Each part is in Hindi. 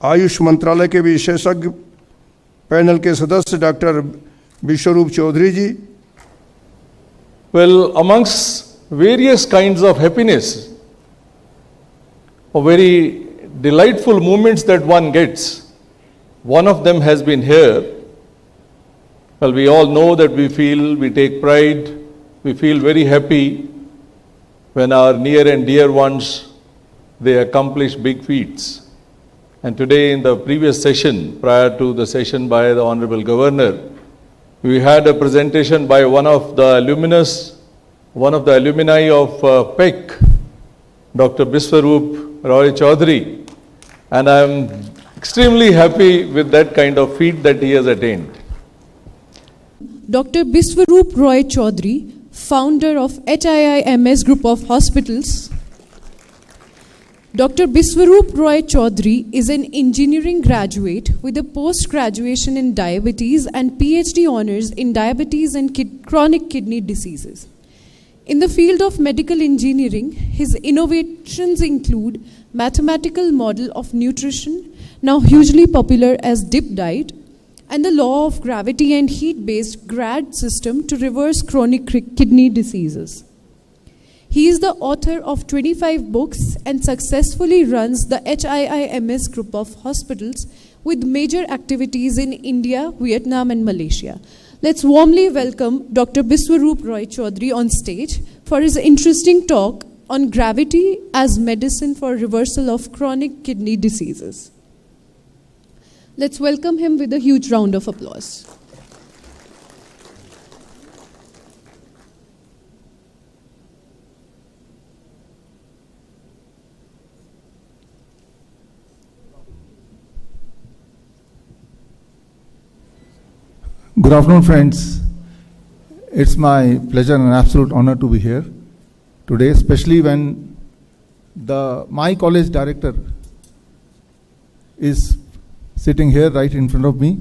आयुष मंत्रालय के विशेषज्ञ पैनल के सदस्य doctor Vishwarup Chaudhary ji. Well, amongst various kinds of happiness, or very delightful moments that one gets, one of them has been here. Well, we all know that we take pride, we feel very happy when our near and dear ones, they accomplish big feats. And today in the previous session, prior to the session by the Honorable Governor, we had a presentation by one of the alumni of PEC, Dr. Biswaroop Roy Chaudhary, and I am extremely happy with that kind of feat that he has attained. Dr. Biswaroop Roy Chaudhary, founder of HIIMS Group of Hospitals. Dr. Biswaroop Roy Chaudhary is an engineering graduate with a post-graduation in diabetes and PhD honors in diabetes and chronic kidney diseases. In the field of medical engineering, his innovations include mathematical model of nutrition, now hugely popular as DIP diet, and the law of gravity and heat-based GRAD system to reverse chronic kidney diseases. He is the author of 25 books and successfully runs the HIIMS Group of Hospitals with major activities in India, Vietnam and Malaysia. Let's warmly welcome Dr. Biswaroop Roy Chaudhary on stage for his interesting talk on gravity as medicine for reversal of chronic kidney diseases. Let's welcome him with a huge round of applause. Good afternoon, friends. It's my pleasure and absolute honor to be here today, especially when my college director is sitting here right in front of me,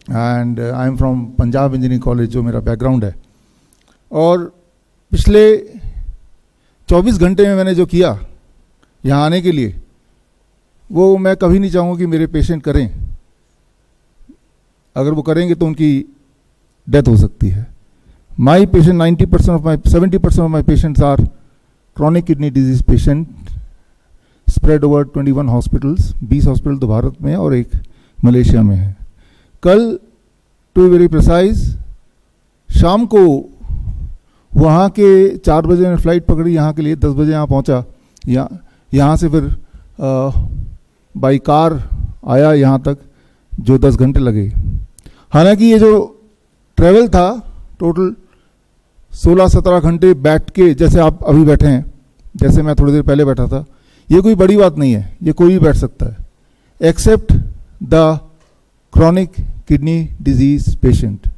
and I'm from Punjab Engineering College, जो मेरा background है. और पिछले 24 घंटे में मैंने जो किया यहाँ आने के लिए, वो मैं कभी नहीं चाहूँगा कि मेरे पेशेंट करें. अगर वो करेंगे तो उनकी डेथ हो सकती है. My patient, 70% of my patients are chronic kidney disease patient, spread over 21 hospitals. 20 hospital तो भारत में है और एक मलेशिया में है. कल टू वेरी प्रिसाइज शाम को वहाँ के 4 बजे मैंने फ्लाइट पकड़ी यहाँ के लिए, 10 बजे यहाँ पहुँचा. यहाँ से फिर बाई कार आया यहाँ तक, जो 10 घंटे लगे. हालांकि ये जो ट्रैवल था टोटल 16-17 घंटे बैठ के, जैसे आप अभी बैठे हैं, जैसे मैं थोड़ी देर पहले बैठा था, ये कोई बड़ी बात नहीं है. ये कोई भी बैठ सकता है except the chronic kidney disease patient.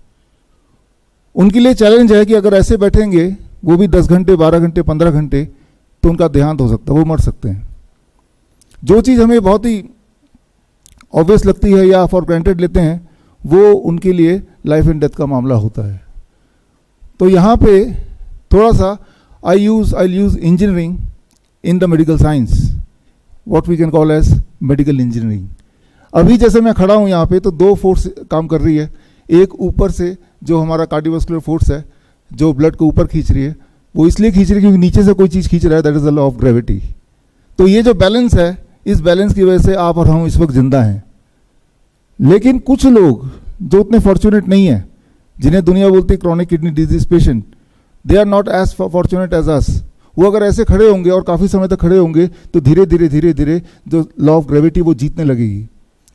उनके लिए चैलेंज है कि अगर ऐसे बैठेंगे, वो भी 10 घंटे 12 घंटे 15 घंटे, तो उनका देहांत हो सकता है, वो मर सकते हैं. जो चीज़ हमें बहुत ही ऑब्वियस लगती है या फॉर ग्रांटेड लेते हैं, वो उनके लिए लाइफ एंड डेथ का मामला होता है. तो यहाँ पे थोड़ा सा I use engineering in the medical science, what we can call as medical engineering. अभी जैसे मैं खड़ा हूँ यहाँ पे, तो 2 फोर्स काम कर रही है. एक ऊपर से जो हमारा कार्डियोवास्कुलर फोर्स है, जो ब्लड को ऊपर खींच रही है, वो इसलिए खींच रही है क्योंकि नीचे से कोई चीज़ खींच रहा है, that is the law of gravity. तो ये जो बैलेंस है, इस बैलेंस की वजह से आप और हम इस वक्त जिंदा हैं. लेकिन कुछ लोग जो उतने फॉर्चुनेट नहीं है, जिन्हें दुनिया बोलती है chronic kidney disease patient, they are not as fortunate as us. वो अगर ऐसे खड़े होंगे और काफ़ी समय तक खड़े होंगे, तो धीरे धीरे जो लॉ ऑफ ग्रेविटी वो जीतने लगेगी.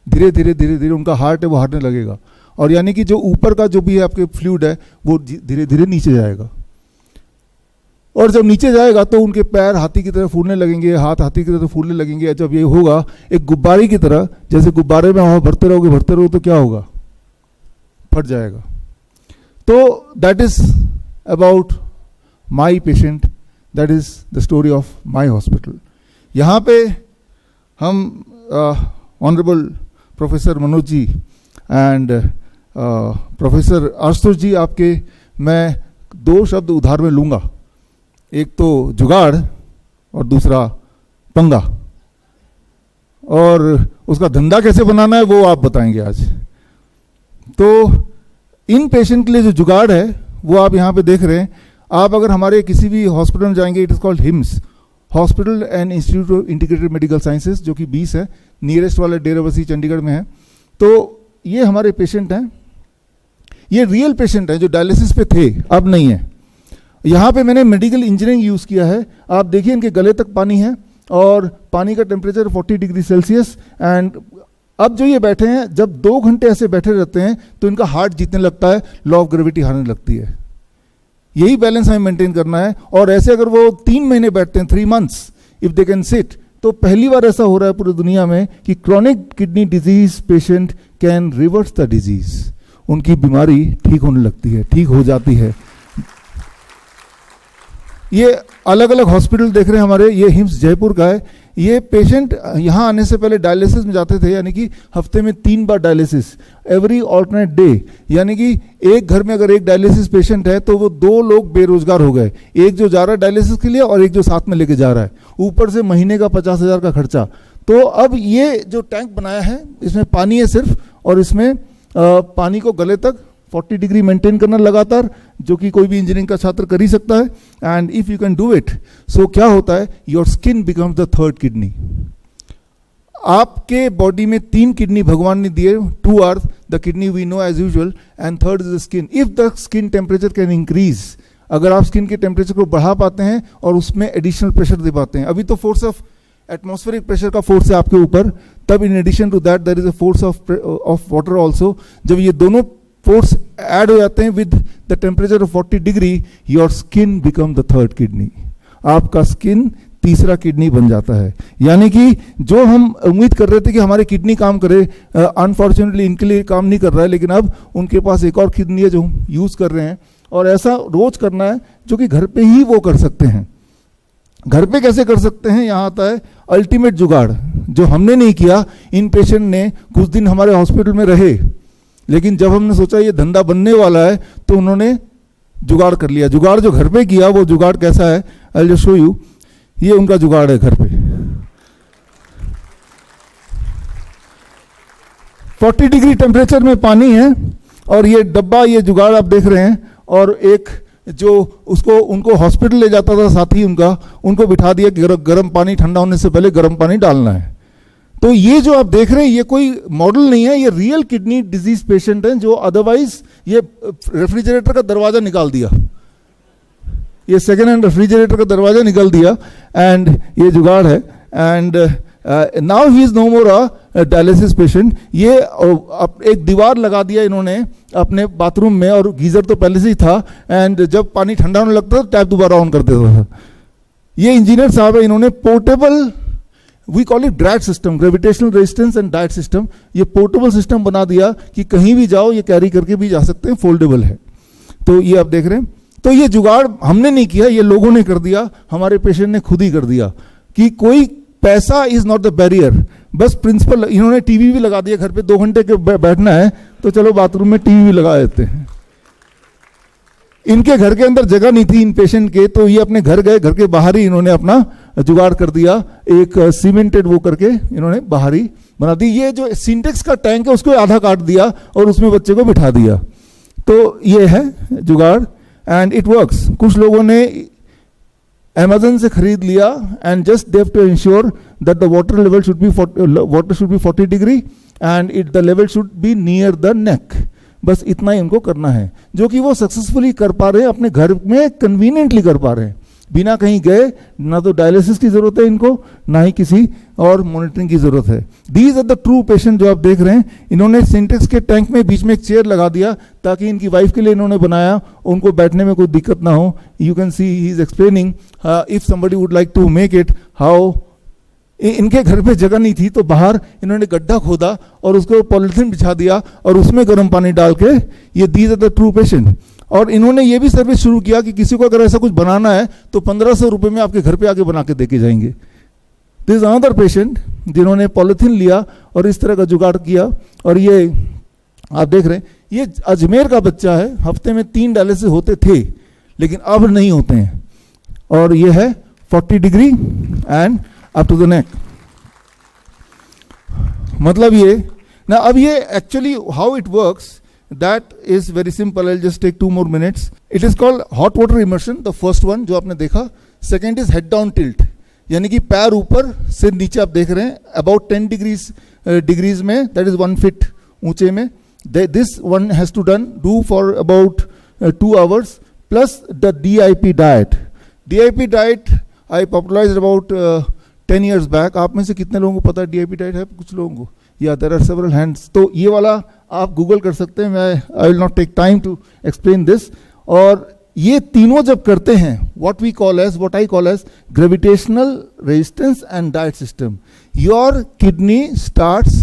धीरे धीरे उनका हार्ट है वो हारने लगेगा, और यानी कि जो ऊपर का जो भी है आपके फ्लूइड है, वो धीरे धीरे नीचे जाएगा. और जब नीचे जाएगा तो उनके पैर हाथी की तरह फूलने लगेंगे, हाथ हाथी की तरह फूलने लगेंगे. जब ये होगा एक गुब्बारे की तरह, जैसे गुब्बारे में हवा भरते रहोगे तो क्या होगा, फट जाएगा. तो that is about my patient, that is the story of my hospital. यहाँ पे हम honourable professor Manoj ji and professor Ashutosh ji, आपके मैं 2 शब्द उधार में लूँगा. एक तो जुगाड़ और दूसरा पंगा. और उसका धंधा कैसे बनाना है वो आप बताएंगे आज। तो इन पेशेंट के लिए जो जुगाड़ है वो आप यहाँ पे देख रहे हैं। आप अगर हमारे किसी भी हॉस्पिटल में जाएंगे, it is called hymns, hospital and institute of integrated medical sciences, जो कि 20 है, नियरेस्ट वाले डेराबस्सी चंडीगढ़ में है। तो ये हमारे पेशेंट हैं, ये रियल पेशेंट हैं जो डायलिसिस पे थे, अब नहीं है। यहाँ पे मैंने मेडिकल इंजीनियरिंग यूज़ किया है। आप देखिए इनके गले तक पानी है और पानी का टेम्परेचर 40 डिग्री सेल्सियस। एंड अब जो ये बैठे हैं, जब 2 घंटे ऐसे बैठे रहते हैं तो इनका हार्ट जीतने लगता है, लॉ ऑफ ग्रेविटी हारने लगती है। यही बैलेंस हमें मेंटेन करना है। और ऐसे अगर वो 3 महीने बैठते हैं, 3 months, if they can sit, तो पहली बार ऐसा हो रहा है पूरी दुनिया में कि chronic kidney disease patient can reverse the disease, उनकी बीमारी ठीक होने लगती है, ठीक हो जाती है। ये अलग अलग हॉस्पिटल देख रहे हैं हमारे, ये हिम्स जयपुर का है। ये पेशेंट यहाँ आने से पहले डायलिसिस में जाते थे, यानी कि हफ्ते में 3 बार डायलिसिस, एवरी ऑल्टरनेट डे। यानी कि एक घर में अगर एक डायलिसिस पेशेंट है तो वो 2 लोग बेरोजगार हो गए, एक जो जा रहा है डायलिसिस के लिए और एक जो साथ में लेके जा रहा है, ऊपर से महीने का 50,000 का खर्चा। तो अब ये जो टैंक बनाया है, इसमें पानी है सिर्फ, और इसमें पानी को गले तक 40 डिग्री मेंटेन करना लगातार, जो कि कोई भी इंजीनियरिंग का छात्र कर ही सकता है। And if you can do it, so क्या होता है, your skin becomes the 3rd kidney. आपके बॉडी में 3 किडनी भगवान ने दिए, 2 are the kidney we know as usual and 3rd is the skin. If the skin temperature can increase, अगर आप स्किन के टेम्परेचर को बढ़ा पाते हैं और उसमें एडिशनल प्रेशर दे पाते हैं, अभी तो फोर्स ऑफ एटमॉस्फेरिक प्रेशर का फोर्स है आपके ऊपर, तब in addition to that there is a force of water also. जब ये दोनों फोर्स ऐड हो जाते हैं with the temperature of 40 degree, your skin become the 3rd kidney. आपका स्किन तीसरा किडनी बन जाता है। यानी कि जो हम उम्मीद कर रहे थे कि हमारे किडनी काम करे, अनफॉर्चुनेटली इनके लिए काम नहीं कर रहा है, लेकिन अब उनके पास एक और किडनी है जो हम यूज कर रहे हैं। और ऐसा रोज करना है, जो कि घर पे ही वो कर सकते हैं। घर पे कैसे कर सकते हैं, यहाँ आता है अल्टीमेट जुगाड़, जो हमने नहीं किया। इन पेशेंट ने कुछ दिन हमारे हॉस्पिटल में रहे, लेकिन जब हमने सोचा ये धंधा बनने वाला है तो उन्होंने जुगाड़ कर लिया। जुगाड़ जो घर पे किया, वो जुगाड़ कैसा है, आई जस्ट शो यू। ये उनका जुगाड़ है घर पे। 40 डिग्री टेम्परेचर में पानी है और ये डब्बा, ये जुगाड़ आप देख रहे हैं। और एक जो उसको उनको हॉस्पिटल ले जाता था साथी उनका, उनको बिठा दिया कि गर्म पानी, ठंडा होने से पहले गर्म पानी डालना है। तो ये जो आप देख रहे हैं, ये कोई मॉडल नहीं है, ये रियल किडनी डिजीज पेशेंट हैं जो अदरवाइज ये रेफ्रिजरेटर का दरवाजा निकाल दिया, ये सेकेंड हैंड रेफ्रिजरेटर का दरवाजा निकाल दिया। एंड ये जुगाड़ है। And now he is no more a dialysis patient. ये एक दीवार लगा दिया इन्होंने अपने बाथरूम में, और गीजर तो पहले से ही था। एंड जब पानी ठंडा होने लगता था, टैप दोबारा ऑन कर देता था। ये इंजीनियर साहब है, इन्होंने portable, we call it diet system, gravitational resistance and diet system, ये पोर्टेबल सिस्टम बना दिया कि कहीं भी जाओ ये कैरी करके भी जा सकते हैं, फोल्डेबल है। तो ये आप देख रहे हैं। तो ये जुगाड़ हमने नहीं किया, ये लोगों ने कर दिया, हमारे पेशेंट ने खुद ही कर दिया। कि कोई पैसा इज नॉट द बैरियर, बस प्रिंसिपल। इन्होंने टीवी भी लगा दिया घर पे, 2 घंटे के बैठना है तो चलो बाथरूम में टीवी भी लगा देते हैं। इनके घर के अंदर जगह नहीं थी इन पेशेंट के, तो ये अपने घर गए, घर के बाहर ही इन्होंने अपना जुगाड़ कर दिया, एक सीमेंटेड वो करके इन्होंने बाहर ही बना दी। ये जो सिंटेक्स का टैंक है उसको आधा काट दिया और उसमें बच्चे को बिठा दिया। तो ये है जुगाड़ एंड इट वर्क्स। कुछ लोगों ने अमेजन से खरीद लिया and just they have to ensure that the water level should be 40 degree and it the level should be near the neck. बस इतना ही उनको करना है, जो कि वो सक्सेसफुली कर पा रहे हैं, अपने घर में कन्वीनियंटली कर पा रहे हैं, बिना कहीं गए। ना तो डायलिसिस की जरूरत है इनको, ना ही किसी और मॉनिटरिंग की जरूरत है। These are the true patient जो आप देख रहे हैं। इन्होंने सिंटेक्स के टैंक में बीच में एक चेयर लगा दिया ताकि इनकी वाइफ के लिए इन्होंने बनाया, उनको बैठने में कोई दिक्कत ना हो। You can see he is explaining if somebody would like to make it how. इनके घर पे जगह नहीं थी तो बाहर इन्होंने गड्ढा खोदा और उसको पॉलिथीन बिछा दिया और उसमें गर्म पानी डाल के, ये these are the true patient. और इन्होंने ये भी सर्विस शुरू किया कि किसी को अगर ऐसा कुछ बनाना है तो 1500 रुपये में आपके घर पे आके बना के देके जाएंगे। दिस अनदर पेशेंट जिन्होंने पॉलिथीन लिया और इस तरह का जुगाड़ किया। और ये आप देख रहे हैं, ये अजमेर का बच्चा है, हफ्ते में 3 डायलिसिस होते थे लेकिन अब नहीं होते हैं। और ये है 40 degree and up to the neck. मतलब ये ना, अब ये actually how it works, that is very simple. I just take 2 more minutes. It is called hot water immersion, the first one जो आपने देखा. Second is head down tilt, यानी कि पैर ऊपर सिर नीचे आप देख रहे हैं, अबाउट 10 डिग्रीज में, दैट इज 1 feet ऊंचे में. This one has to do for about 2 hours, plus the DIP diet. DIP diet I popularized about 10 years बैक. आप में से कितने लोगों को पता है DIP डाइट है? कुछ लोगों को, या देयर आर सेवरल हैंड्स. तो ये वाला आप गूगल कर सकते हैं. I will not take time to explain this. और ये तीनों जब करते हैं, what I call as gravitational resistance and diet system, your kidney starts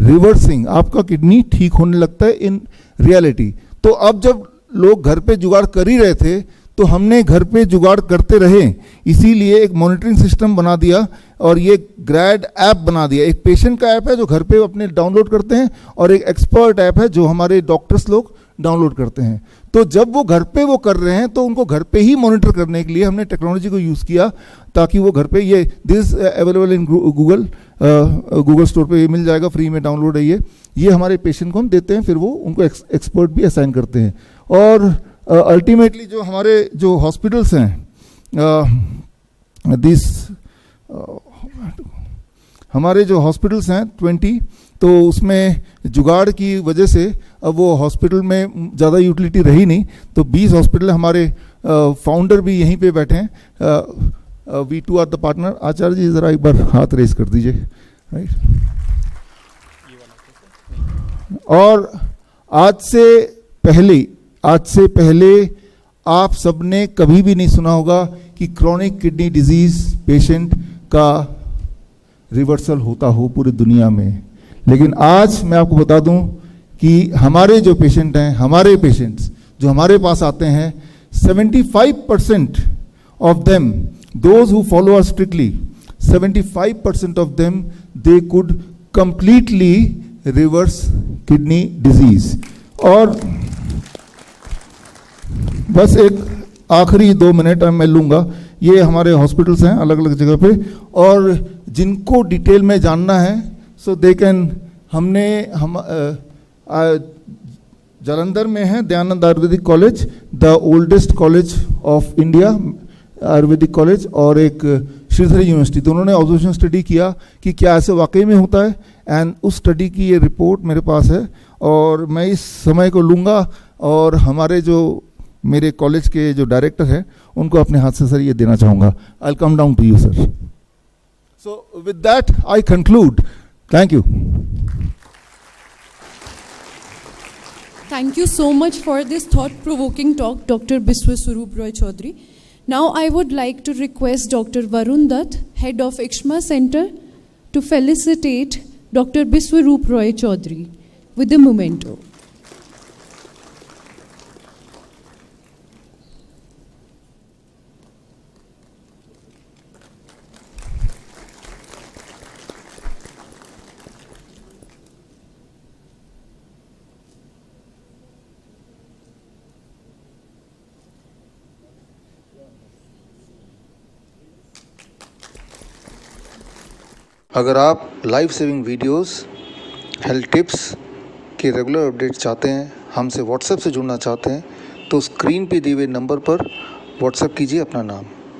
reversing. आपका किडनी ठीक होने लगता है इन रियलिटी. तो अब जब लोग घर पे जुगाड़ कर ही रहे थे, तो हमने घर पे जुगाड़ करते रहे, इसीलिए एक मॉनिटरिंग सिस्टम बना दिया और ये ग्रैड ऐप बना दिया. एक पेशेंट का ऐप है जो घर पे अपने डाउनलोड करते हैं, और एक एक्सपर्ट ऐप है जो हमारे डॉक्टर्स लोग डाउनलोड करते हैं. तो जब वो घर पे वो कर रहे हैं, तो उनको घर पे ही मॉनिटर करने के लिए हमने टेक्नोलॉजी को यूज़ किया, ताकि वो घर पे, ये this available in Google store पे मिल जाएगा, फ्री में डाउनलोड है ये हमारे पेशेंट को हम देते हैं, फिर वो उनको एक्सपर्ट भी असाइन करते हैं. और अल्टीमेटली जो हमारे जो हॉस्पिटल्स हैं, हमारे जो हॉस्पिटल्स हैं 20, तो उसमें जुगाड़ की वजह से अब वो हॉस्पिटल में ज़्यादा यूटिलिटी रही नहीं, तो 20 हॉस्पिटल हमारे फाउंडर भी यहीं पे बैठे हैं. We too are the partner. आचार्य जी ज़रा एक बार हाथ रेस कर दीजिए, राइट. और आज से पहले आप सबने कभी भी नहीं सुना होगा कि क्रॉनिक किडनी डिजीज पेशेंट का रिवर्सल होता हो पूरी दुनिया में. लेकिन आज मैं आपको बता दूं कि हमारे जो पेशेंट हैं, हमारे पेशेंट्स जो हमारे पास आते हैं, 75% of them, those who follow us strictly, 75% of them they could completely reverse kidney disease. और बस एक आखिरी 2 मिनट मैं लूँगा. ये हमारे हॉस्पिटल्स हैं अलग अलग जगह पे, और जिनको डिटेल में जानना है सो दे कैन, हम जालंधर में है Dayanand Ayurvedic college, the oldest college of India Ayurvedic college, और एक श्रीधर यूनिवर्सिटी. तो उन्होंने ऑब्जर्वेशन स्टडी किया कि क्या ऐसे वाकई में होता है, एंड उस स्टडी की ये रिपोर्ट मेरे पास है, और मैं इस समय को लूँगा और हमारे जो मेरे कॉलेज के जो डायरेक्टर हैं उनको अपने हाथ से सर ये देना चाहूँगा. I will come down to you sir. So with that I conclude. Thank you. Thank you so much for this thought-provoking talk, Dr. Biswa Swarup Roy Chaudhary. Now I would like to request Dr. Varun Dutt, Head of ICHMA Center, to felicitate Dr. Biswa Swarup Roy Chaudhary with the memento. अगर आप life saving videos, health tips के रेगुलर अपडेट चाहते हैं, हमसे व्हाट्सएप से जुड़ना चाहते हैं, तो स्क्रीन पे दिए हुए नंबर पर व्हाट्सएप कीजिए अपना नाम.